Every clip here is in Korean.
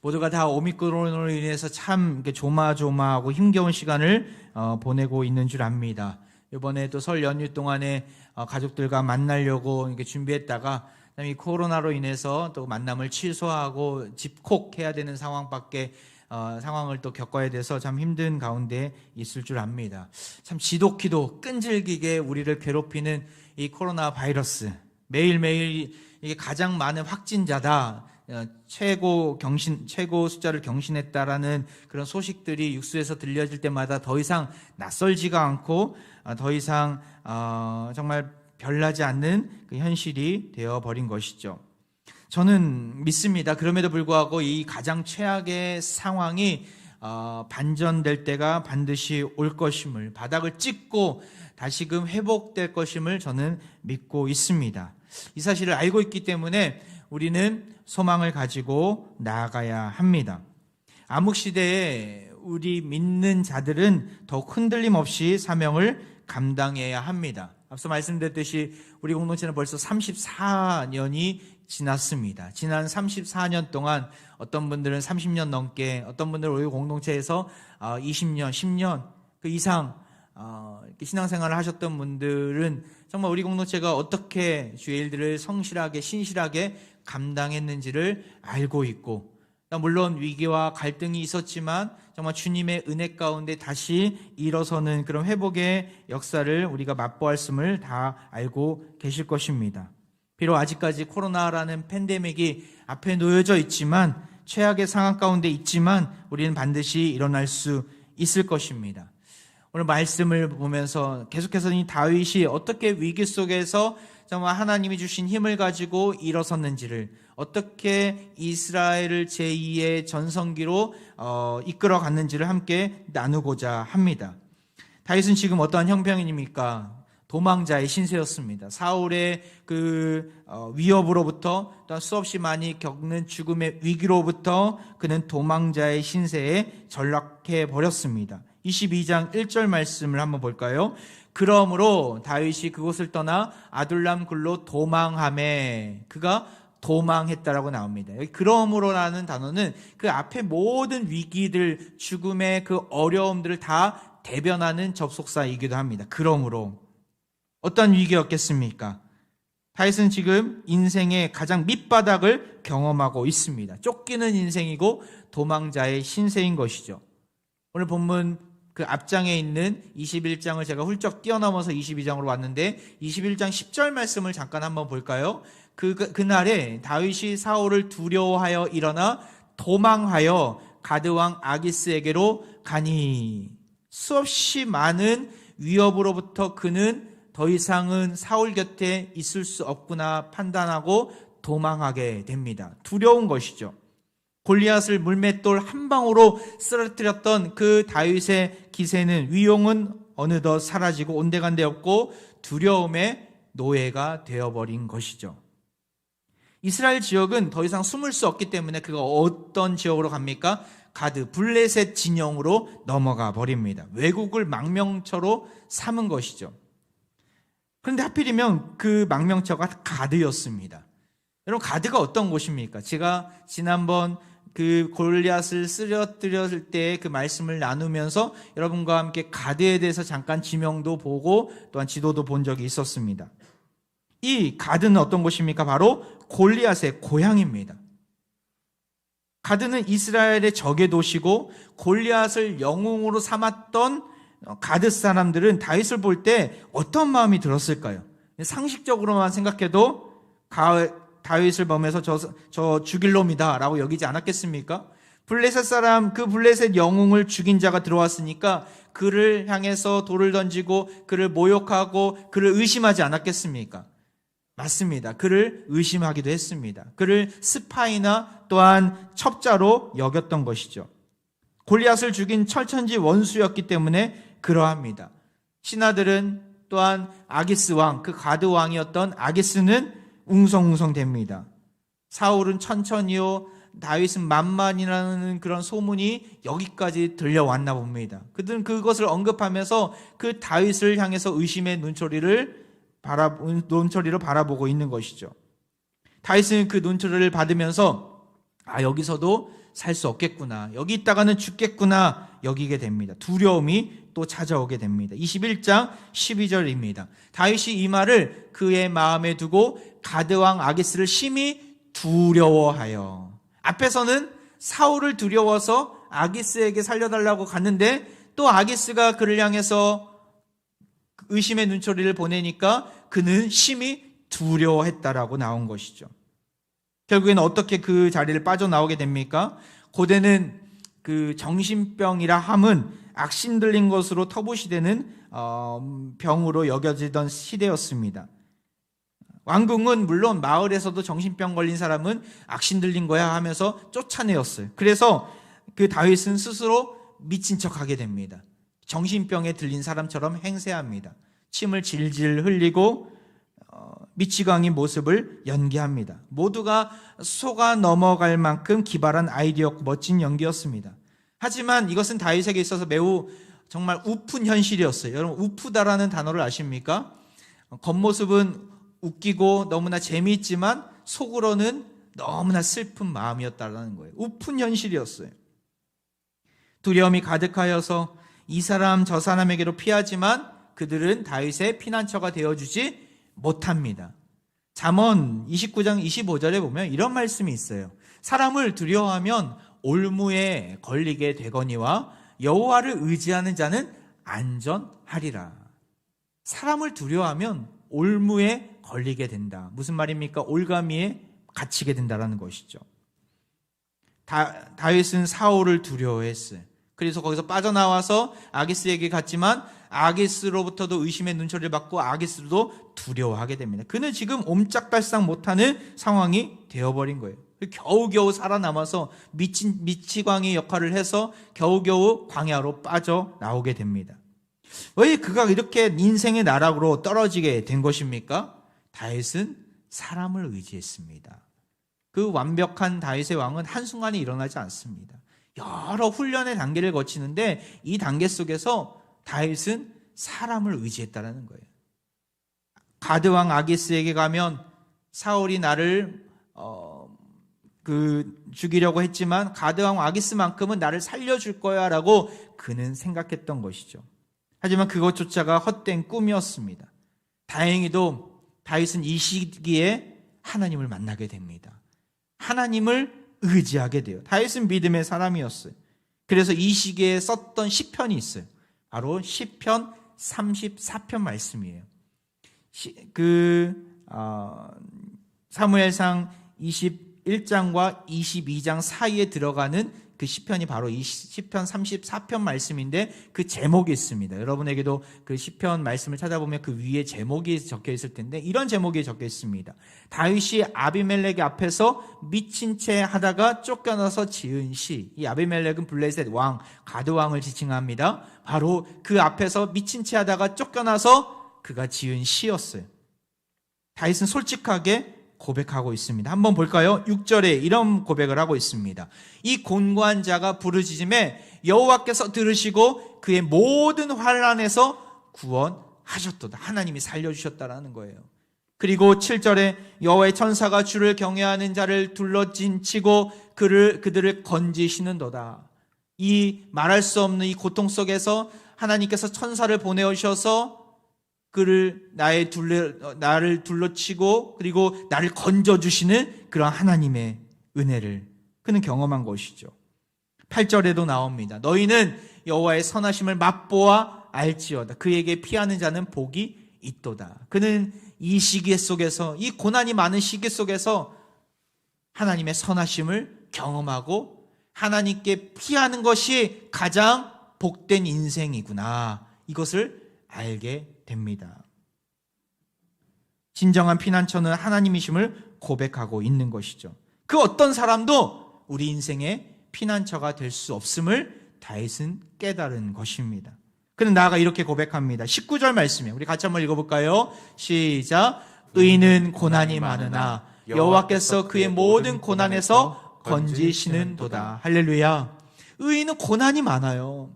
모두가 다 오미크론으로 인해서 참 이렇게 조마조마하고 힘겨운 시간을 보내고 있는 줄 압니다. 이번에 또 설 연휴 동안에 가족들과 만나려고 이렇게 준비했다가 이 코로나로 인해서 또 만남을 취소하고 집콕해야 되는 상황을 또 겪어야 돼서 참 힘든 가운데 있을 줄 압니다. 참 지독히도 끈질기게 우리를 괴롭히는 이 코로나 바이러스, 매일매일 이게 가장 많은 확진자다, 최고 숫자를 경신했다라는 그런 소식들이 뉴스에서 들려질 때마다 더 이상 낯설지가 않고 더 이상 정말 별나지 않는 그 현실이 되어버린 것이죠. 저는 믿습니다. 그럼에도 불구하고 이 가장 최악의 상황이 반전될 때가 반드시 올 것임을, 바닥을 찍고 다시금 회복될 것임을 저는 믿고 있습니다. 이 사실을 알고 있기 때문에 우리는 소망을 가지고 나아가야 합니다. 암흑시대에 우리 믿는 자들은 더욱 흔들림 없이 사명을 감당해야 합니다. 앞서 말씀드렸듯이 우리 공동체는 벌써 34년이 지났습니다. 지난 34년 동안 어떤 분들은 30년 넘게, 어떤 분들은 우리 공동체에서 20년, 10년 그 이상 신앙생활을 하셨던 분들은 정말 우리 공동체가 어떻게 주의 일들을 성실하게 신실하게 감당했는지를 알고 있고, 물론 위기와 갈등이 있었지만 정말 주님의 은혜 가운데 다시 일어서는 그런 회복의 역사를 우리가 맛보았음을 다 알고 계실 것입니다. 비록 아직까지 코로나라는 팬데믹이 앞에 놓여져 있지만, 최악의 상황 가운데 있지만 우리는 반드시 일어날 수 있을 것입니다. 오늘 말씀을 보면서 계속해서 이 다윗이 어떻게 위기 속에서 정말 하나님이 주신 힘을 가지고 일어섰는지를, 어떻게 이스라엘을 제2의 전성기로 이끌어 갔는지를 함께 나누고자 합니다. 다윗은 지금 어떠한 형편입니까? 도망자의 신세였습니다. 사울의 그 위협으로부터, 또한 수없이 많이 겪는 죽음의 위기로부터 그는 도망자의 신세에 전락해 버렸습니다. 22장 1절 말씀을 한번 볼까요? 그러므로 다윗이 그곳을 떠나 아둘람 굴로 도망하매, 그가 도망했다라고 나옵니다. 여기 그러므로라는 단어는 그 앞에 모든 위기들, 죽음의 그 어려움들을 다 대변하는 접속사이기도 합니다. 그러므로 어떤 위기였겠습니까? 다윗은 지금 인생의 가장 밑바닥을 경험하고 있습니다. 쫓기는 인생이고 도망자의 신세인 것이죠. 오늘 본문 그 앞장에 있는 21장을 제가 훌쩍 뛰어넘어서 22장으로 왔는데 21장 10절 말씀을 잠깐 한번 볼까요? 그날에 다윗이 사울을 두려워하여 일어나 도망하여 가드왕 아기스에게로 가니, 수없이 많은 위협으로부터 그는 더 이상은 사울 곁에 있을 수 없구나 판단하고 도망하게 됩니다. 두려운 것이죠. 골리앗을 물맷돌 한 방으로 쓰러뜨렸던 그 다윗의 기세는, 위용은 어느덧 사라지고 온데간데 없고 두려움의 노예가 되어버린 것이죠. 이스라엘 지역은 더 이상 숨을 수 없기 때문에 그가 어떤 지역으로 갑니까? 가드, 블레셋 진영으로 넘어가 버립니다. 외국을 망명처로 삼은 것이죠. 그런데 하필이면 그 망명처가 가드였습니다. 여러분, 가드가 어떤 곳입니까? 제가 지난번 그 골리앗을 쓰러뜨렸을 때 그 말씀을 나누면서 여러분과 함께 가드에 대해서 잠깐 지명도 보고 또한 지도도 본 적이 있었습니다. 이 가드는 어떤 곳입니까? 바로 골리앗의 고향입니다. 가드는 이스라엘의 적의 도시고, 골리앗을 영웅으로 삼았던 가드 사람들은 다윗을 볼 때 어떤 마음이 들었을까요? 상식적으로만 생각해도 다윗을 보면서 저 죽일 놈이다 라고 여기지 않았겠습니까? 블레셋 사람, 그 블레셋 영웅을 죽인 자가 들어왔으니까 그를 향해서 돌을 던지고 그를 모욕하고 그를 의심하지 않았겠습니까? 맞습니다. 그를 의심하기도 했습니다. 그를 스파이나 또한 첩자로 여겼던 것이죠. 골리앗을 죽인 철천지 원수였기 때문에 그러합니다. 신하들은 또한 아기스 왕, 그 가드 왕이었던 아기스는 웅성웅성됩니다. 사울은 천천히요, 다윗은 만만이라는 그런 소문이 여기까지 들려왔나 봅니다. 그들은 그것을 언급하면서 그 다윗을 향해서 의심의 눈초리로 바라보고 있는 것이죠. 다윗은 그 눈초리를 받으면서 여기서도 살 수 없겠구나, 여기 있다가는 죽겠구나 여기게 됩니다. 두려움이 또 찾아오게 됩니다. 21장 12절입니다. 다윗이 이 말을 그의 마음에 두고 가드왕 아기스를 심히 두려워하여. 앞에서는 사울을 두려워서 아기스에게 살려달라고 갔는데 또 아기스가 그를 향해서 의심의 눈초리를 보내니까 그는 심히 두려워했다라고 나온 것이죠. 결국에는 어떻게 그 자리를 빠져나오게 됩니까? 고대는 그 정신병이라 함은 악신 들린 것으로 터부시되는 병으로 여겨지던 시대였습니다. 왕궁은 물론 마을에서도 정신병 걸린 사람은 악신 들린 거야 하면서 쫓아내었어요. 그래서 그 다윗은 스스로 미친 척하게 됩니다. 정신병에 들린 사람처럼 행세합니다. 침을 질질 흘리고 미치광이 모습을 연기합니다. 모두가 속아 넘어갈 만큼 기발한 아이디어였고 멋진 연기였습니다. 하지만 이것은 다윗에게 있어서 매우 정말 우픈 현실이었어요. 여러분, 우프다라는 단어를 아십니까? 겉모습은 웃기고 너무나 재미있지만 속으로는 너무나 슬픈 마음이었다라는 거예요. 우픈 현실이었어요. 두려움이 가득하여서 이 사람 저 사람에게로 피하지만 그들은 다윗의 피난처가 되어주지 못합니다. 잠언 29장 25절에 보면 이런 말씀이 있어요. 사람을 두려워하면 올무에 걸리게 되거니와 여호와를 의지하는 자는 안전하리라. 사람을 두려워하면 올무에 걸리게 된다. 무슨 말입니까? 올가미에 갇히게 된다는 것이죠. 다윗은 사울을 두려워했어요. 그래서 거기서 빠져나와서 아기스에게 갔지만 아기스로부터도 의심의 눈초리를 받고 아기스도 두려워하게 됩니다. 그는 지금 옴짝달싹 못하는 상황이 되어버린 거예요. 겨우겨우 살아남아서 미치광이 역할을 해서 겨우겨우 광야로 빠져나오게 됩니다. 왜 그가 이렇게 인생의 나락으로 떨어지게 된 것입니까? 다윗은 사람을 의지했습니다. 그 완벽한 다윗의 왕은 한순간에 일어나지 않습니다. 여러 훈련의 단계를 거치는데 이 단계 속에서 다윗은 사람을 의지했다는 거예요. 가드왕 아기스에게 가면 사울이 나를 죽이려고 했지만 가드왕 아기스만큼은 나를 살려줄 거야 라고 그는 생각했던 것이죠. 하지만 그것조차가 헛된 꿈이었습니다. 다행히도 다윗은 이 시기에 하나님을 만나게 됩니다. 하나님을 의지하게 돼요. 다윗은 믿음의 사람이었어요. 그래서 이 시기에 썼던 시편이 있어요. 바로 시편 34편 말씀이에요. 사무엘상 21장과 22장 사이에 들어가는 그 시편이 바로 이 시편 34편 말씀인데 그 제목이 있습니다. 여러분에게도 그 시편 말씀을 찾아보면 그 위에 제목이 적혀 있을 텐데 이런 제목이 적혀 있습니다. 다윗이 아비멜렉 앞에서 미친 채 하다가 쫓겨나서 지은 시. 이 아비멜렉은 블레셋 왕, 가드 왕을 지칭합니다. 바로 그 앞에서 미친 채 하다가 쫓겨나서 그가 지은 시였어요. 다윗은 솔직하게 고백하고 있습니다. 한번 볼까요? 6절에 이런 고백을 하고 있습니다. 이 곤고한 자가 부르짖음에 여호와께서 들으시고 그의 모든 환난에서 구원하셨도다. 하나님이 살려주셨다라는 거예요. 그리고 7절에 여호와의 천사가 주를 경외하는 자를 둘러진치고 그들을 건지시는도다. 이 말할 수 없는 이 고통 속에서 하나님께서 천사를 보내오셔서 나를 둘러치고 그리고 나를 건져주시는 그런 하나님의 은혜를 그는 경험한 것이죠. 8절에도 나옵니다. 너희는 여호와의 선하심을 맛보아 알지어다. 그에게 피하는 자는 복이 있도다. 그는 이 시기 속에서, 이 고난이 많은 시기 속에서 하나님의 선하심을 경험하고 하나님께 피하는 것이 가장 복된 인생이구나, 이것을 알게 됩니다. 진정한 피난처는 하나님이심을 고백하고 있는 것이죠. 그 어떤 사람도 우리 인생의 피난처가 될 수 없음을 다윗은 깨달은 것입니다. 그는 나아가 이렇게 고백합니다. 19절 말씀이에요. 우리 같이 한번 읽어볼까요? 시작. 의인은 고난이 많으나 여호와께서 그의 모든 고난에서 건지시는도다. 할렐루야. 의인은 고난이 많아요.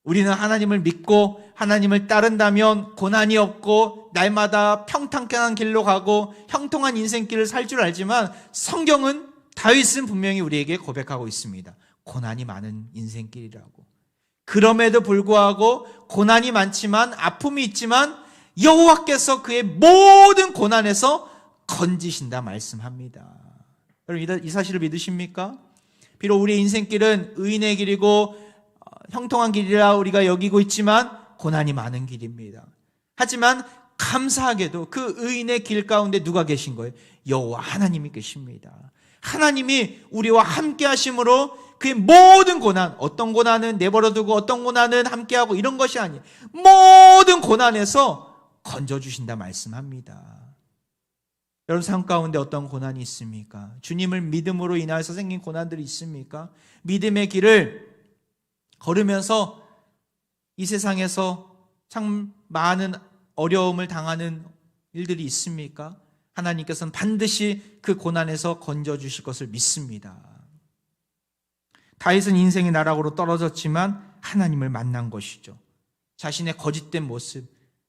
우리는 하나님을 믿고 하나님을 따른다면 고난이 없고 날마다 평탄한 길로 가고 형통한 인생길을 살 줄 알지만 성경은 다윗은 분명히 우리에게 고백하고 있습니다. 고난이 많은 인생길이라고. 그럼에도 불구하고 고난이 많지만, 아픔이 있지만 여호와께서 그의 모든 고난에서 건지신다 말씀합니다. 여러분, 이 사실을 믿으십니까? 비록 우리의 인생길은 의인의 길이고 형통한 길이라 우리가 여기고 있지만 고난이 많은 길입니다. 하지만 감사하게도 그 의인의 길 가운데 누가 계신 거예요? 여호와 하나님이 계십니다. 하나님이 우리와 함께 하심으로 그의 모든 고난, 어떤 고난은 내버려두고 어떤 고난은 함께하고 이런 것이 아니에요. 모든 고난에서 건져주신다 말씀합니다. 여러분 삶 가운데 어떤 고난이 있습니까? 주님을 믿음으로 인하여서 생긴 고난들이 있습니까? 믿음의 길을 걸으면서 이 세상에서 참 많은 어려움을 당하는 일들이 있습니까? 하나님께서는 반드시 그 고난에서 건져주실 것을 믿습니다. 다윗은 인생의 나락으로 떨어졌지만 하나님을 만난 것이죠. 자신의 거짓된 모습,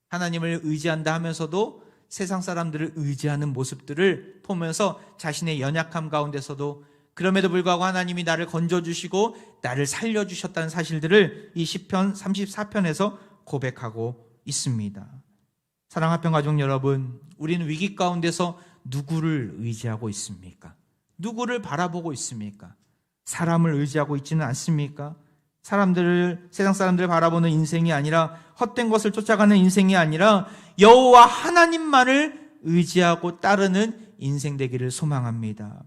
하나님을 의지한다 하면서도 세상 사람들을 의지하는 모습들을 보면서 자신의 연약함 가운데서도 그럼에도 불구하고 하나님이 나를 건져주시고 나를 살려주셨다는 사실들을 이 시편 34편에서 고백하고 있습니다. 사랑하는 합평 가족 여러분, 우리는 위기 가운데서 누구를 의지하고 있습니까? 누구를 바라보고 있습니까? 사람을 의지하고 있지는 않습니까? 세상 사람들을 바라보는 인생이 아니라, 헛된 것을 쫓아가는 인생이 아니라 여호와 하나님만을 의지하고 따르는 인생 되기를 소망합니다.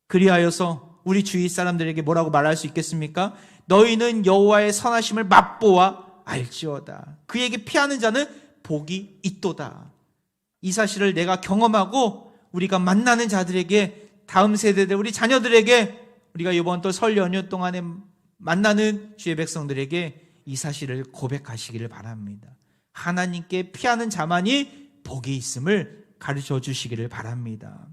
그리하여서 우리 주위 사람들에게 뭐라고 말할 수 있겠습니까? 너희는 여호와의 선하심을 맛보아 알지어다. 그에게 피하는 자는 복이 있도다. 이 사실을 내가 경험하고 우리가 만나는 자들에게, 다음 세대들, 우리 자녀들에게, 우리가 이번 또 설 연휴 동안에 만나는 주의 백성들에게 이 사실을 고백하시기를 바랍니다. 하나님께 피하는 자만이 복이 있음을 가르쳐 주시기를 바랍니다.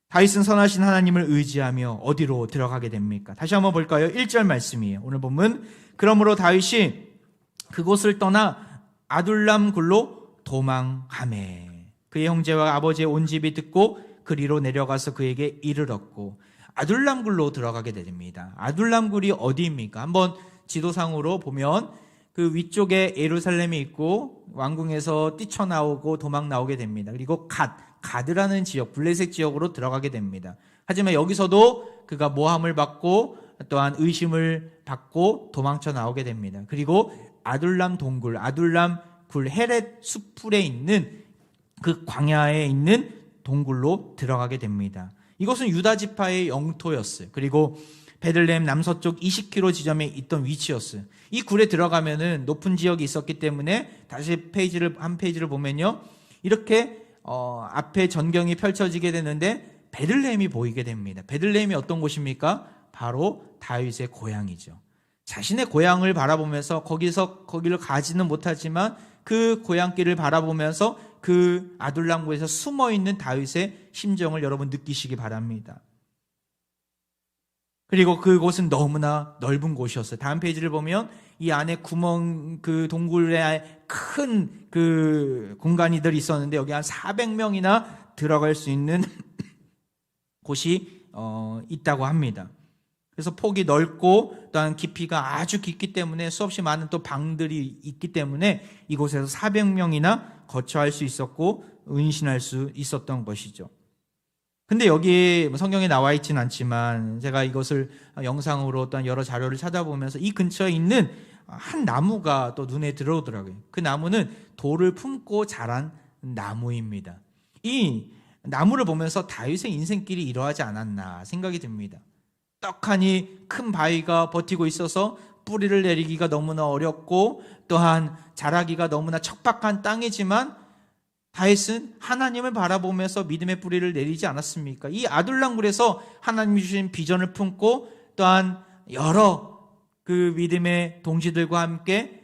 다윗은 선하신 하나님을 의지하며 어디로 들어가게 됩니까? 다시 한번 볼까요? 1절 말씀이에요. 오늘 본문. 그러므로 다윗이 그곳을 떠나 아둘람 굴로 도망하매 그의 형제와 아버지의 온 집이 듣고 그리로 내려가서 그에게 이르렀고, 아둘람 굴로 들어가게 됩니다. 아둘람 굴이 어디입니까? 한번 지도상으로 보면 그 위쪽에 예루살렘이 있고 왕궁에서 뛰쳐나오고 도망 나오게 됩니다. 그리고 가드라는 지역, 블레셋 지역으로 들어가게 됩니다. 하지만 여기서도 그가 모함을 받고 또한 의심을 받고 도망쳐 나오게 됩니다. 그리고 아둘람 동굴, 아둘람 굴 헤렛 숲풀에 있는 그 광야에 있는 동굴로 들어가게 됩니다. 이것은 유다 지파의 영토였어요. 그리고 베들레헴 남서쪽 20km 지점에 있던 위치였어요. 이 굴에 들어가면은 높은 지역이 있었기 때문에 다시 한 페이지를 보면요, 이렇게 앞에 전경이 펼쳐지게 되는데 베들레헴이 보이게 됩니다. 베들레헴이 어떤 곳입니까? 바로 다윗의 고향이죠. 자신의 고향을 바라보면서 거기를 가지는 못하지만 그 고향길을 바라보면서 그 아둘람굴에서 숨어있는 다윗의 심정을 여러분 느끼시기 바랍니다. 그리고 그곳은 너무나 넓은 곳이었어요. 다음 페이지를 보면 이 안에 구멍, 그 동굴에 큰 그 공간이들이 있었는데 여기 한 400명이나 들어갈 수 있는 곳이 있다고 합니다. 그래서 폭이 넓고 또한 깊이가 아주 깊기 때문에 수없이 많은 또 방들이 있기 때문에 이곳에서 400명이나 거처할 수 있었고 은신할 수 있었던 것이죠. 근데 여기 성경에 나와 있지는 않지만 제가 이것을 영상으로 어떤 여러 자료를 찾아보면서 이 근처에 있는 한 나무가 또 눈에 들어오더라고요. 그 나무는 돌을 품고 자란 나무입니다. 이 나무를 보면서 다윗의 인생길이 이러하지 않았나 생각이 듭니다. 떡하니 큰 바위가 버티고 있어서 뿌리를 내리기가 너무나 어렵고 또한 자라기가 너무나 척박한 땅이지만 다윗은 하나님을 바라보면서 믿음의 뿌리를 내리지 않았습니까? 이 아둘람굴에서 하나님이 주신 비전을 품고 또한 여러 그 믿음의 동지들과 함께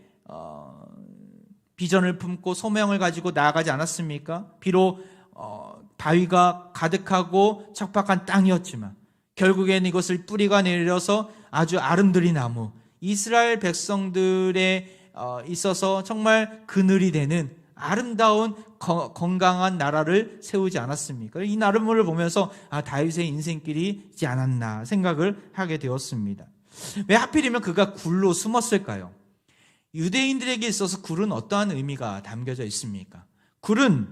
비전을 품고 소명을 가지고 나아가지 않았습니까? 비록 바위가 가득하고 척박한 땅이었지만 결국에는 이것을 뿌리가 내려서 아주 아름드리 나무, 이스라엘 백성들에 있어서 정말 그늘이 되는 아름다운 건강한 나라를 세우지 않았습니까? 이 나라를 보면서 다윗의 인생길이 있지 않았나 생각을 하게 되었습니다. 왜 하필이면 그가 굴로 숨었을까요? 유대인들에게 있어서 굴은 어떠한 의미가 담겨져 있습니까? 굴은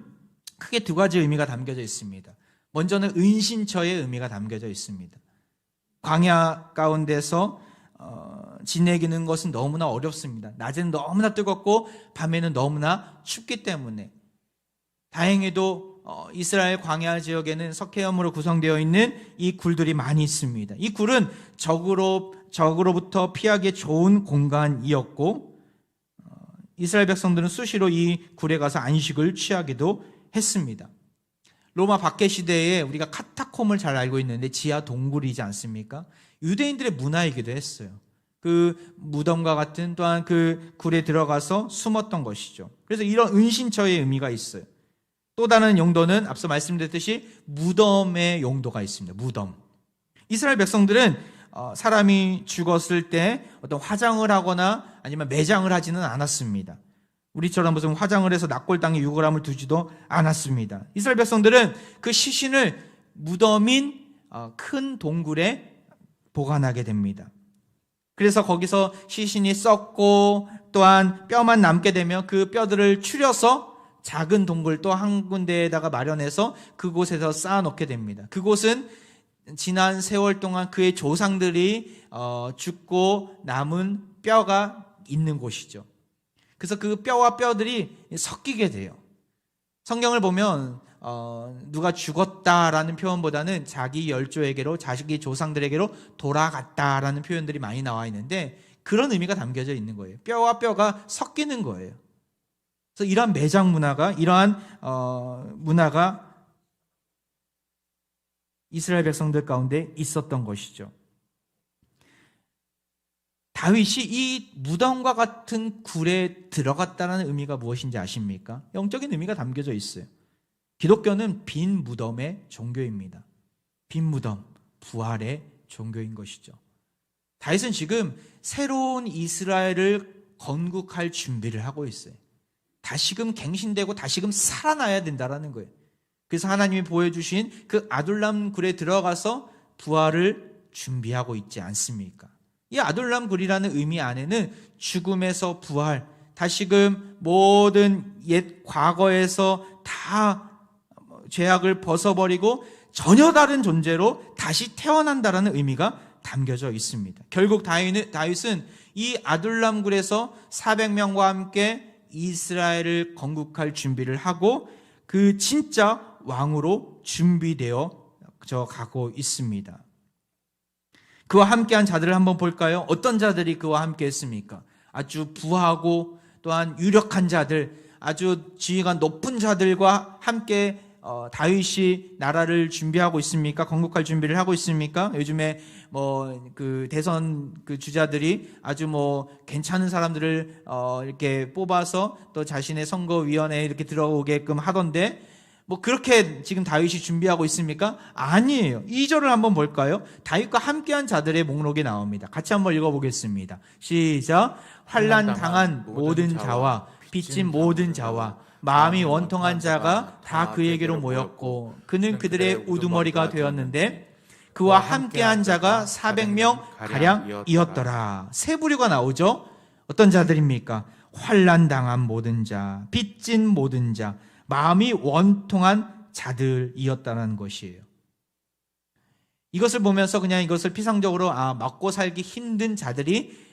크게 두 가지 의미가 담겨져 있습니다. 먼저는 은신처의 의미가 담겨져 있습니다. 광야 가운데서 지내기는 것은 너무나 어렵습니다. 낮에는 너무나 뜨겁고 밤에는 너무나 춥기 때문에 다행히도 이스라엘 광야 지역에는 석회암으로 구성되어 있는 이 굴들이 많이 있습니다. 이 굴은 적으로부터 피하기 좋은 공간이었고 이스라엘 백성들은 수시로 이 굴에 가서 안식을 취하기도 했습니다. 로마 박해 시대에 우리가 카타콤을 잘 알고 있는데 지하 동굴이지 않습니까? 유대인들의 문화이기도 했어요. 그 무덤과 같은 또한 그 굴에 들어가서 숨었던 것이죠. 그래서 이런 은신처의 의미가 있어요. 또 다른 용도는 앞서 말씀드렸듯이 무덤의 용도가 있습니다. 무덤. 이스라엘 백성들은 사람이 죽었을 때 어떤 화장을 하거나 아니면 매장을 하지는 않았습니다. 우리처럼 무슨 화장을 해서 낙골당에 유골함을 두지도 않았습니다. 이스라엘 백성들은 그 시신을 무덤인 큰 동굴에 보관하게 됩니다. 그래서 거기서 시신이 썩고 또한 뼈만 남게 되면 그 뼈들을 추려서 작은 동굴 또 한 군데에다가 마련해서 그곳에서 쌓아놓게 됩니다. 그곳은 지난 세월 동안 그의 조상들이 죽고 남은 뼈가 있는 곳이죠. 그래서 그 뼈와 뼈들이 섞이게 돼요. 성경을 보면 누가 죽었다라는 표현보다는 자기 열조에게로 자기 조상들에게로 돌아갔다라는 표현들이 많이 나와 있는데 그런 의미가 담겨져 있는 거예요. 뼈와 뼈가 섞이는 거예요. 그래서 이러한 매장 문화가 이러한 문화가 이스라엘 백성들 가운데 있었던 것이죠. 다윗이 이 무덤과 같은 굴에 들어갔다는 의미가 무엇인지 아십니까? 영적인 의미가 담겨져 있어요. 기독교는 빈 무덤의 종교입니다. 빈 무덤, 부활의 종교인 것이죠. 다윗은 지금 새로운 이스라엘을 건국할 준비를 하고 있어요. 다시금 갱신되고 다시금 살아나야 된다는 거예요. 그래서 하나님이 보여주신 그 아둘람 굴에 들어가서 부활을 준비하고 있지 않습니까? 이 아둘람 굴이라는 의미 안에는 죽음에서 부활, 다시금 모든 옛 과거에서 다 죄악을 벗어버리고 전혀 다른 존재로 다시 태어난다라는 의미가 담겨져 있습니다. 결국 다윗은 이 아둘람 굴에서 400명과 함께 이스라엘을 건국할 준비를 하고 그 진짜 왕으로 준비되어 가고 있습니다. 그와 함께한 자들을 한번 볼까요? 어떤 자들이 그와 함께 했습니까? 아주 부하고 또한 유력한 자들, 아주 지위가 높은 자들과 함께 다윗이 나라를 준비하고 있습니까? 건국할 준비를 하고 있습니까? 요즘에 그 대선 그 주자들이 아주 괜찮은 사람들을 이렇게 뽑아서 또 자신의 선거위원회에 이렇게 들어오게끔 하던데 그렇게 지금 다윗이 준비하고 있습니까? 아니에요. 2절을 한번 볼까요? 다윗과 함께한 자들의 목록이 나옵니다. 같이 한번 읽어보겠습니다. 시작. 환난 당한 모든 자와 빚진 모든 자와 마음이 원통한 자가 다 그에게로 모였고 그는 그들의 우두머리가 되었는데 그와 함께한 자가 400명 가량이었더라. 세 부류가 나오죠. 어떤 자들입니까? 환난 당한 모든 자, 빚진 모든 자, 마음이 원통한 자들이었다는 것이에요. 이것을 보면서 그냥 이것을 피상적으로 먹고 살기 힘든 자들이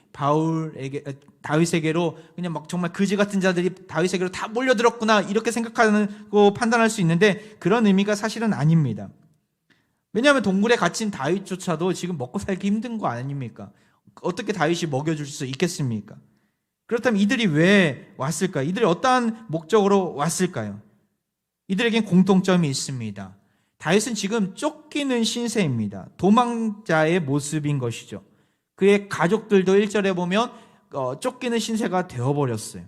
다윗에게로 그냥 정말 거지 같은 자들이 다윗에게로 다 몰려들었구나 이렇게 생각하고 판단할 수 있는데 그런 의미가 사실은 아닙니다. 왜냐하면 동굴에 갇힌 다윗조차도 지금 먹고 살기 힘든 거 아닙니까? 어떻게 다윗이 먹여줄 수 있겠습니까? 그렇다면 이들이 왜 왔을까요? 이들이 어떠한 목적으로 왔을까요? 이들에겐 공통점이 있습니다. 다윗은 지금 쫓기는 신세입니다. 도망자의 모습인 것이죠. 그의 가족들도 1절에 보면 쫓기는 신세가 되어버렸어요.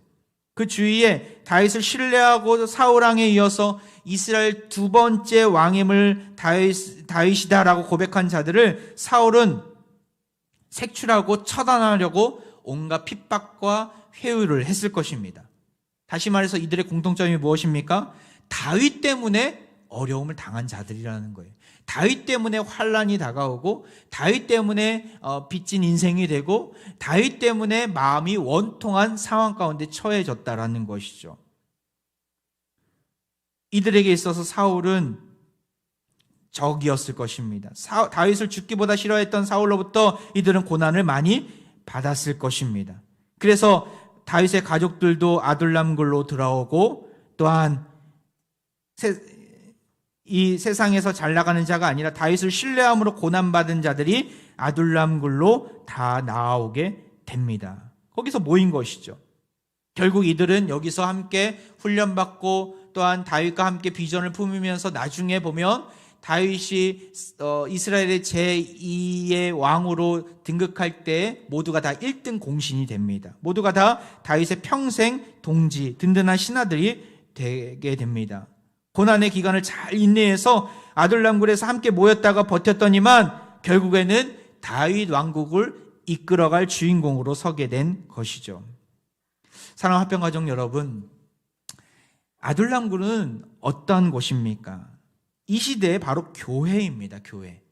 그 주위에 다윗을 신뢰하고 사울왕에 이어서 이스라엘 두 번째 왕임을 다윗이다라고 고백한 자들을 사울은 색출하고 처단하려고 온갖 핍박과 회유를 했을 것입니다. 다시 말해서 이들의 공통점이 무엇입니까? 다윗 때문에 어려움을 당한 자들이라는 거예요. 다윗 때문에 환란이 다가오고, 다윗 때문에 빚진 인생이 되고, 다윗 때문에 마음이 원통한 상황 가운데 처해졌다라는 것이죠. 이들에게 있어서 사울은 적이었을 것입니다. 다윗을 죽기보다 싫어했던 사울로부터 이들은 고난을 많이 받았을 것입니다. 그래서 다윗의 가족들도 아둘람굴로 들어오고, 또한 이 세상에서 잘 나가는 자가 아니라 다윗을 신뢰함으로 고난받은 자들이 아둘람굴로 다 나아오게 됩니다. 거기서 모인 것이죠. 결국 이들은 여기서 함께 훈련받고, 또한 다윗과 함께 비전을 품으면서 나중에 보면 다윗이 이스라엘의 제2의 왕으로 등극할 때 모두가 다 1등 공신이 됩니다. 모두가 다 다윗의 평생 동지, 든든한 신하들이 되게 됩니다. 고난의 기간을 잘 인내해서 아둘람굴에서 함께 모였다가 버텼더니만 결국에는 다윗 왕국을 이끌어갈 주인공으로 서게 된 것이죠. 사랑하는 화평가족 여러분, 아둘람굴은 어떤 곳입니까? 이 시대에 바로 교회입니다. 교회.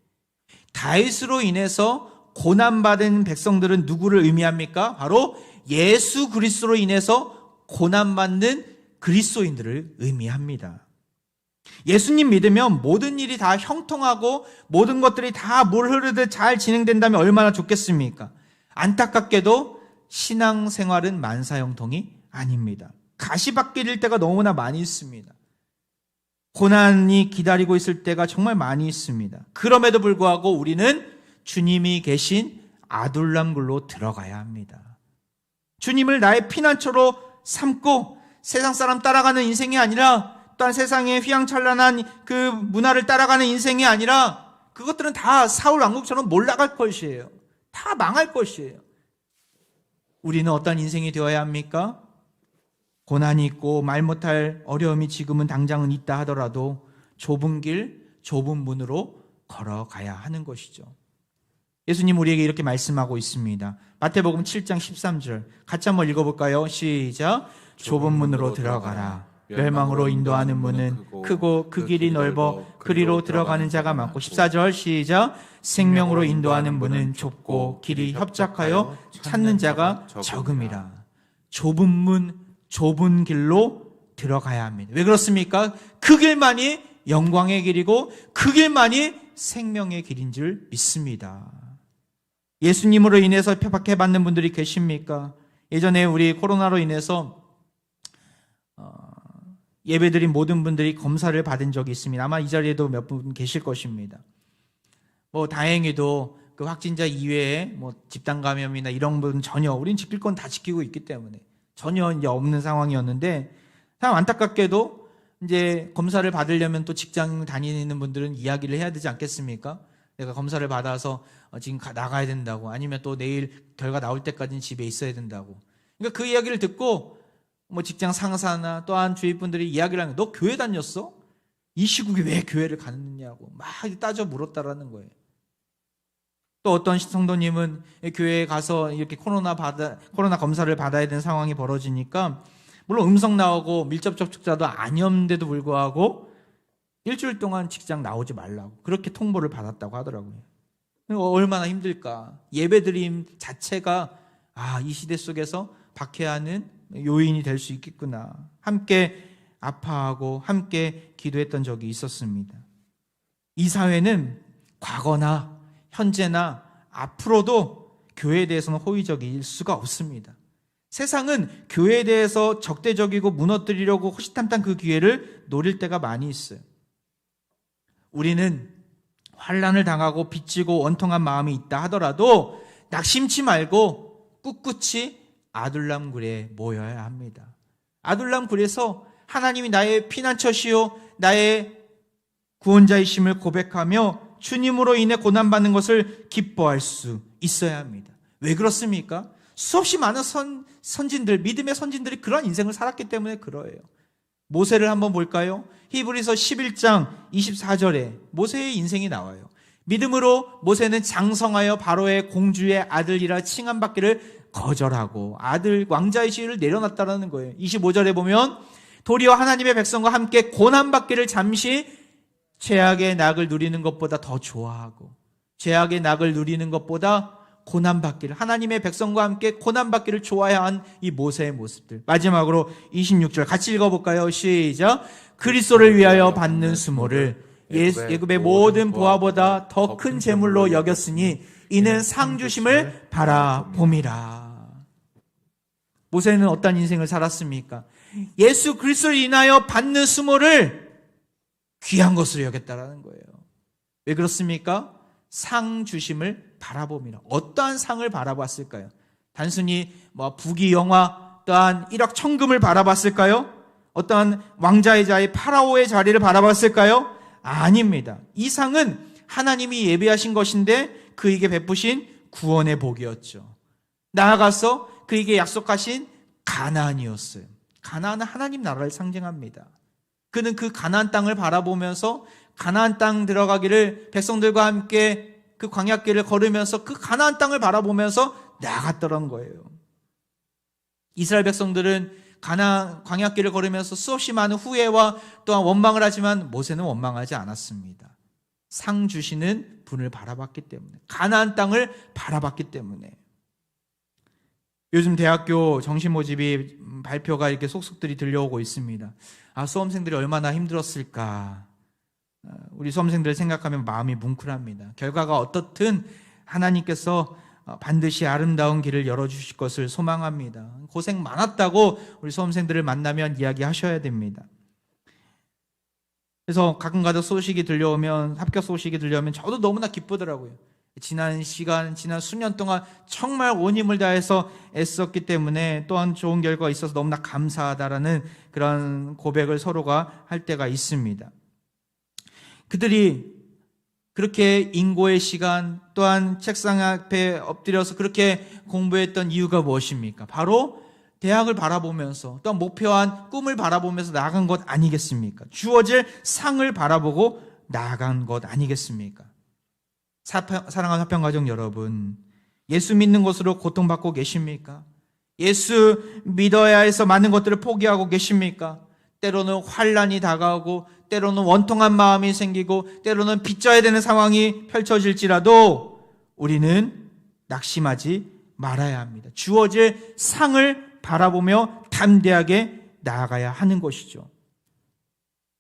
다윗으로 인해서 고난받은 백성들은 누구를 의미합니까? 바로 예수 그리스도로 인해서 고난받는 그리스도인들을 의미합니다. 예수님 믿으면 모든 일이 다 형통하고 모든 것들이 다 물 흐르듯 잘 진행된다면 얼마나 좋겠습니까? 안타깝게도 신앙생활은 만사형통이 아닙니다. 가시밭길일 때가 너무나 많이 있습니다. 고난이 기다리고 있을 때가 정말 많이 있습니다. 그럼에도 불구하고 우리는 주님이 계신 아둘람굴로 들어가야 합니다. 주님을 나의 피난처로 삼고 세상 사람 따라가는 인생이 아니라, 또한 세상의 휘황찬란한 그 문화를 따라가는 인생이 아니라, 그것들은 다 사울 왕국처럼 몰락할 것이에요. 다 망할 것이에요. 우리는 어떤 인생이 되어야 합니까? 고난이 있고 말 못할 어려움이 지금은 당장은 있다 하더라도 좁은 길, 좁은 문으로 걸어가야 하는 것이죠. 예수님 우리에게 이렇게 말씀하고 있습니다. 마태복음 7장 13절 같이 한번 읽어볼까요? 시작. 좁은 문으로 들어가라. 멸망으로 인도하는 문은 크고 그 길이 넓어 그리로 들어가는 자가 많고. 14절 시작. 생명으로 인도하는 문은 좁고 길이 협착하여 찾는 자가 적음이라. 좁은 문, 좁은 길로 들어가야 합니다. 왜 그렇습니까? 그 길만이 영광의 길이고 그 길만이 생명의 길인 줄 믿습니다. 예수님으로 인해서 핍박해받는 분들이 계십니까? 예전에 우리 코로나로 인해서 예배드린 모든 분들이 검사를 받은 적이 있습니다. 아마 이 자리에도 몇 분 계실 것입니다. 다행히도 그 확진자 이외에 집단 감염이나 이런 분 전혀, 우린 지킬 건 다 지키고 있기 때문에 전혀 이제 없는 상황이었는데, 참 안타깝게도 이제 검사를 받으려면 또 직장 다니는 분들은 이야기를 해야 되지 않겠습니까? 내가 검사를 받아서 지금 나가야 된다고, 아니면 또 내일 결과 나올 때까지는 집에 있어야 된다고. 그러니까 그 이야기를 듣고 직장 상사나 또한 주위 분들이 이야기를 하는 거예요. 너 교회 다녔어? 이 시국에 왜 교회를 갔느냐고 막 따져 물었다라는 거예요. 또 어떤 성도님은 교회에 가서 이렇게 코로나 검사를 받아야 되는 상황이 벌어지니까, 물론 음성 나오고 밀접 접촉자도 아니었는데도 불구하고 일주일 동안 직장 나오지 말라고 그렇게 통보를 받았다고 하더라고요. 얼마나 힘들까. 예배드림 자체가 이 시대 속에서 박해하는 요인이 될 수 있겠구나. 함께 아파하고 함께 기도했던 적이 있었습니다. 이 사회는 과거나 현재나 앞으로도 교회에 대해서는 호의적일 수가 없습니다. 세상은 교회에 대해서 적대적이고 무너뜨리려고 호시탐탐 그 기회를 노릴 때가 많이 있어요. 우리는 환난을 당하고 빚지고 원통한 마음이 있다 하더라도 낙심치 말고 꿋꿋이 아둘람굴에 모여야 합니다. 아둘람굴에서 하나님이 나의 피난처시요 나의 구원자이심을 고백하며 주님으로 인해 고난받는 것을 기뻐할 수 있어야 합니다. 왜 그렇습니까? 수없이 많은 선진들, 믿음의 선진들이 그런 인생을 살았기 때문에 그러해요. 모세를 한번 볼까요? 히브리서 11장 24절에 모세의 인생이 나와요. 믿음으로 모세는 장성하여 바로의 공주의 아들이라 칭함받기를 거절하고 아들 왕자의 지위를 내려놨다라는 거예요. 25절에 보면 도리어 하나님의 백성과 함께 고난받기를 잠시 죄악의 낙을 누리는 것보다 더 좋아하고 죄악의 낙을 누리는 것보다 고난받기를, 하나님의 백성과 함께 고난받기를 좋아야 한 이 모세의 모습들. 마지막으로 26절 같이 읽어볼까요? 시작. 그리스도를 위하여 받는 수모를 예굽의 모든 보화보다 더 큰 재물로 여겼으니 이는 상 주심을 바라봄이라. 모세는 어떤 인생을 살았습니까? 예수 그리스도를 인하여 받는 수모를 귀한 것으로 여겼다라는 거예요. 왜 그렇습니까? 상 주심을 바라봄이라. 어떠한 상을 바라봤을까요? 단순히 부귀 영화 또한 1억 천금을 바라봤을까요? 어떠한 왕자의 자리, 파라오의 자리를 바라봤을까요? 아닙니다. 이 상은 하나님이 예비하신 것인데 그에게 베푸신 구원의 복이었죠. 나아가서 그에게 약속하신 가나안이었어요. 가나안은 하나님 나라를 상징합니다. 그는 그 가나안 땅을 바라보면서 가나안 땅 들어가기를 백성들과 함께 그 광야길을 걸으면서 그 가나안 땅을 바라보면서 나아갔더란 거예요. 이스라엘 백성들은 광야길을 걸으면서 수없이 많은 후회와 또한 원망을 하지만 모세는 원망하지 않았습니다. 상 주시는 분을 바라봤기 때문에, 가나안 땅을 바라봤기 때문에. 요즘 대학교 정시 모집이 발표가 이렇게 속속들이 들려오고 있습니다. 수험생들이 얼마나 힘들었을까. 우리 수험생들을 생각하면 마음이 뭉클합니다. 결과가 어떻든 하나님께서 반드시 아름다운 길을 열어주실 것을 소망합니다. 고생 많았다고 우리 수험생들을 만나면 이야기하셔야 됩니다. 그래서 가끔가다 소식이 들려오면, 합격 소식이 들려오면 저도 너무나 기쁘더라고요. 지난 수년 동안 정말 온 힘을 다해서 애썼기 때문에 또한 좋은 결과가 있어서 너무나 감사하다라는 그런 고백을 서로가 할 때가 있습니다. 그들이 그렇게 인고의 시간 또한 책상 앞에 엎드려서 그렇게 공부했던 이유가 무엇입니까? 바로 대학을 바라보면서 또한 목표한 꿈을 바라보면서 나아간 것 아니겠습니까? 주어질 상을 바라보고 나아간 것 아니겠습니까? 사랑하는 화평가족 여러분, 예수 믿는 것으로 고통받고 계십니까? 예수 믿어야 해서 많은 것들을 포기하고 계십니까? 때로는 환난이 다가오고 때로는 원통한 마음이 생기고 때로는 빚져야 되는 상황이 펼쳐질지라도 우리는 낙심하지 말아야 합니다. 주어질 상을 바라보며 담대하게 나아가야 하는 것이죠.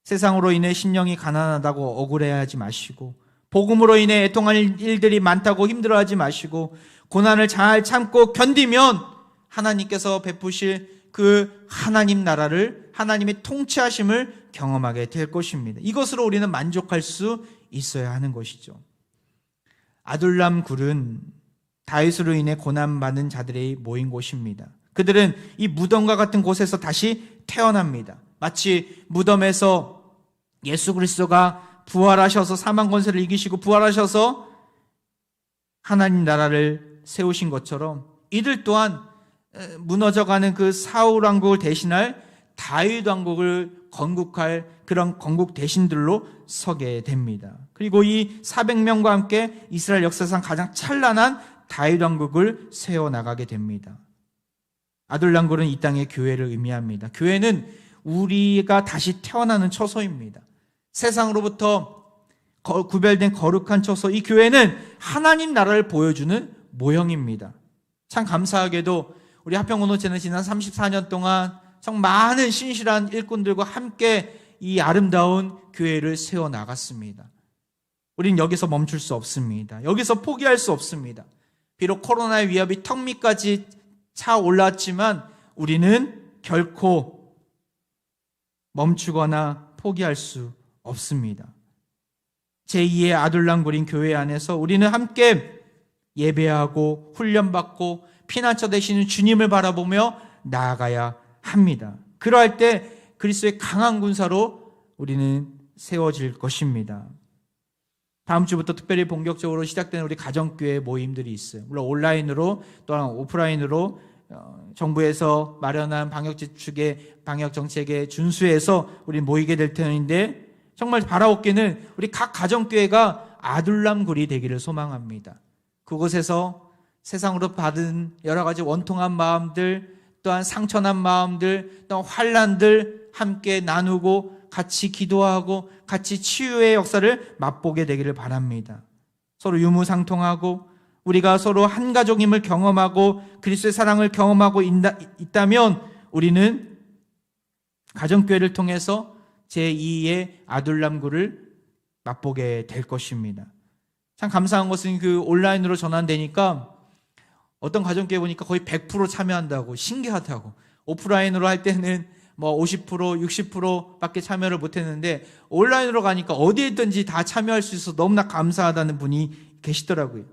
세상으로 인해 심령이 가난하다고 억울해하지 마시고, 복음으로 인해 애통할 일들이 많다고 힘들어하지 마시고, 고난을 잘 참고 견디면 하나님께서 베푸실 그 하나님 나라를, 하나님의 통치하심을 경험하게 될 것입니다. 이것으로 우리는 만족할 수 있어야 하는 것이죠. 아둘람 굴은 다윗으로 인해 고난받는 자들이 모인 곳입니다. 그들은 이 무덤과 같은 곳에서 다시 태어납니다. 마치 무덤에서 예수 그리스도가 부활하셔서 사망 권세를 이기시고 부활하셔서 하나님 나라를 세우신 것처럼 이들 또한 무너져가는 그 사울 왕국을 대신할 다윗 왕국을 건국할 그런 건국 대신들로 서게 됩니다. 그리고 이 400명과 함께 이스라엘 역사상 가장 찬란한 다윗 왕국을 세워나가게 됩니다. 아둘람굴은 이 땅의 교회를 의미합니다. 교회는 우리가 다시 태어나는 처소입니다. 세상으로부터 구별된 거룩한 처소, 이 교회는 하나님 나라를 보여주는 모형입니다. 참 감사하게도 우리 화평공동체는 지난 34년 동안 정 많은 신실한 일꾼들과 함께 이 아름다운 교회를 세워나갔습니다. 우린 여기서 멈출 수 없습니다. 여기서 포기할 수 없습니다. 비록 코로나의 위협이 턱 밑까지 차올랐지만 우리는 결코 멈추거나 포기할 수 없습니다. 제2의 아둘람굴인 교회 안에서 우리는 함께 예배하고 훈련받고 피난처 되시는 주님을 바라보며 나아가야 합니다. 그러할 때 그리스도의 강한 군사로 우리는 세워질 것입니다. 다음 주부터 특별히 본격적으로 시작되는 우리 가정교회 모임들이 있어요. 물론 온라인으로 또한 오프라인으로 정부에서 마련한 방역지축의 방역정책에 준수해서 우리 모이게 될 텐데, 정말 바라옵기는 우리 각 가정교회가 아둘람굴이 되기를 소망합니다. 그곳에서 세상으로 받은 여러 가지 원통한 마음들, 또한 상처난 마음들, 또한 환난들 함께 나누고 같이 기도하고 같이 치유의 역사를 맛보게 되기를 바랍니다. 서로 유무상통하고 우리가 서로 한 가족임을 경험하고 그리스도의 사랑을 경험하고 있다면 우리는 가정교회를 통해서 제2의 아둘람굴을 맛보게 될 것입니다. 참 감사한 것은 그 온라인으로 전환되니까 어떤 가정교회 보니까 거의 100% 참여한다고 신기하다고, 오프라인으로 할 때는 뭐 50%, 60%밖에 참여를 못했는데 온라인으로 가니까 어디에 있든지 다 참여할 수 있어서 너무나 감사하다는 분이 계시더라고요.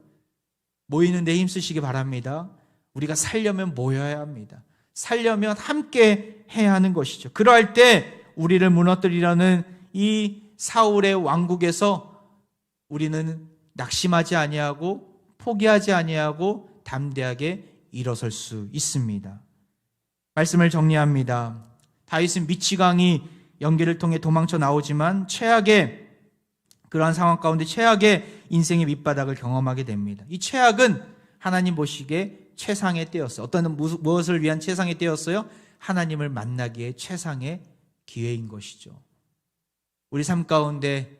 모이는 데 힘쓰시기 바랍니다. 우리가 살려면 모여야 합니다. 살려면 함께 해야 하는 것이죠. 그러할 때 우리를 무너뜨리라는 이 사울의 왕국에서 우리는 낙심하지 아니하고 포기하지 아니하고 담대하게 일어설 수 있습니다. 말씀을 정리합니다. 다윗은 미치광이 연기를 통해 도망쳐 나오지만 최악의 그러한 상황 가운데 최악의 인생의 밑바닥을 경험하게 됩니다. 이 최악은 하나님 보시기에 최상의 때였어요. 어떤 무엇을 위한 최상의 때였어요? 하나님을 만나기에 최상의 기회인 것이죠. 우리 삶 가운데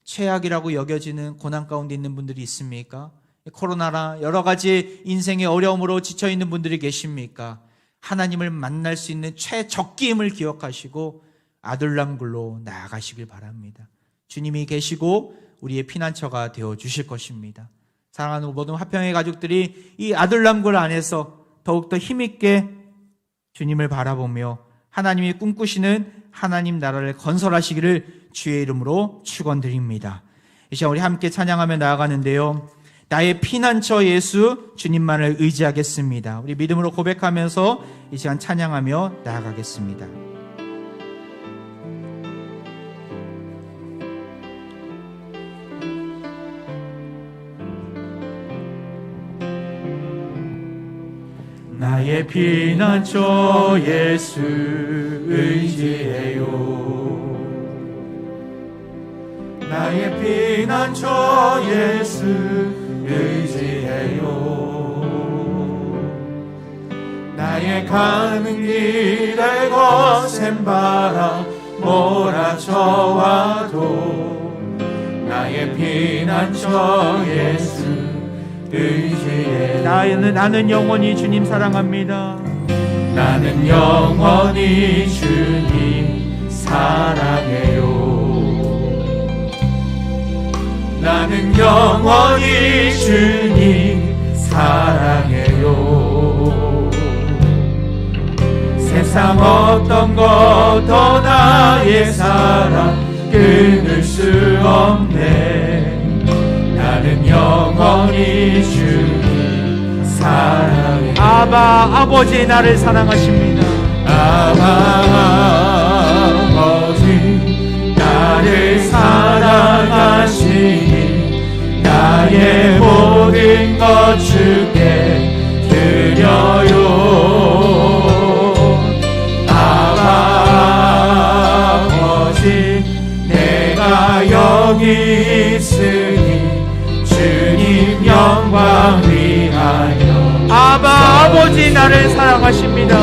최악이라고 여겨지는 고난 가운데 있는 분들이 있습니까? 코로나나 여러 가지 인생의 어려움으로 지쳐있는 분들이 계십니까? 하나님을 만날 수 있는 최적기임을 기억하시고 아둘람굴로 나아가시길 바랍니다. 주님이 계시고 우리의 피난처가 되어주실 것입니다. 사랑하는 모든 화평의 가족들이 이 아둘람굴 안에서 더욱더 힘있게 주님을 바라보며 하나님이 꿈꾸시는 하나님 나라를 건설하시기를 주의 이름으로 축원드립니다. 이 시간 우리 함께 찬양하며 나아가는데요, 나의 피난처 예수 주님만을 의지하겠습니다. 우리 믿음으로 고백하면서 이 시간 찬양하며 나아가겠습니다. 나의 피난처 예수 의지해요. 나의 피난처 예수 의지해요. 나의 가는 길에 거센 바람 몰아쳐와도 나의 피난처 예수 의지해. 나는 영원히 주님 사랑합니다. 나는 영원히 주님 사랑해요. 나는 영원히 주님 사랑해요. 세상 어떤 것도 나의 사랑 끊을 수 없네. 나는 영원히 주님 사랑해. 아버지 나를 사랑하십니다. 아버지 나를 사랑하시니 나의 모든 것 주께 드려요. 아버지 내가 여기 있으니 주님 영광 위하여. 아버지 나를 사랑하십니다.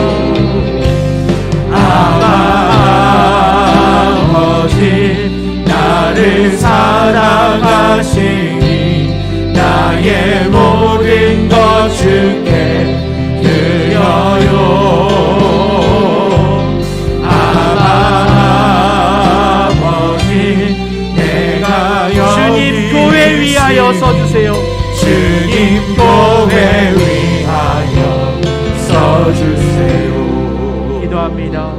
아버지 나를 사랑하시니 나의 모든 것 주께 드려요. 아버지 내가 주님 교회 위하여 서주세요. 주님 교회 위하여 서주세요. 기도합니다.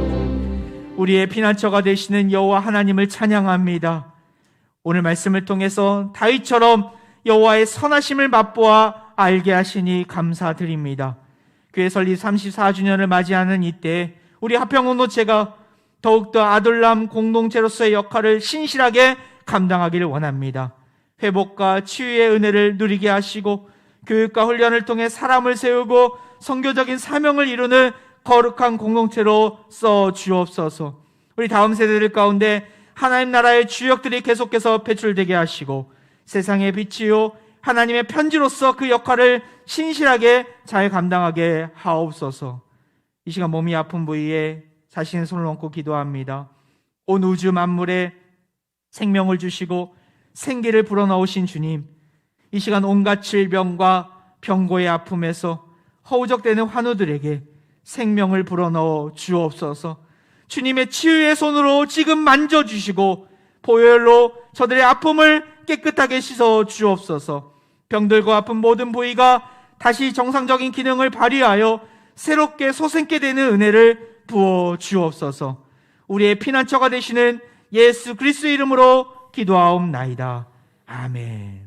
우리의 피난처가 되시는 여호와 하나님을 찬양합니다. 오늘 말씀을 통해서 다윗처럼 여호와의 선하심을 맛보아 알게 하시니 감사드립니다. 교회 설립 34주년을 맞이하는 이때 우리 화평공동체가 더욱더 아둘람 공동체로서의 역할을 신실하게 감당하기를 원합니다. 회복과 치유의 은혜를 누리게 하시고 교육과 훈련을 통해 사람을 세우고 선교적인 사명을 이루는 거룩한 공동체로 써 주옵소서. 우리 다음 세대들 가운데 하나님 나라의 주역들이 계속해서 배출되게 하시고 세상의 빛이요 하나님의 편지로서 그 역할을 신실하게 잘 감당하게 하옵소서. 이 시간 몸이 아픈 부위에 자신의 손을 얹고 기도합니다. 온 우주 만물에 생명을 주시고 생기를 불어넣으신 주님, 이 시간 온갖 질병과 병고의 아픔에서 허우적대는 환우들에게 생명을 불어넣어 주옵소서. 주님의 치유의 손으로 지금 만져주시고 보혈로 저들의 아픔을 깨끗하게 씻어 주옵소서. 병들고 아픈 모든 부위가 다시 정상적인 기능을 발휘하여 새롭게 솟게 되는 은혜를 부어 주옵소서. 우리의 피난처가 되시는 예수 그리스도의 이름으로 기도하옵나이다. 아멘.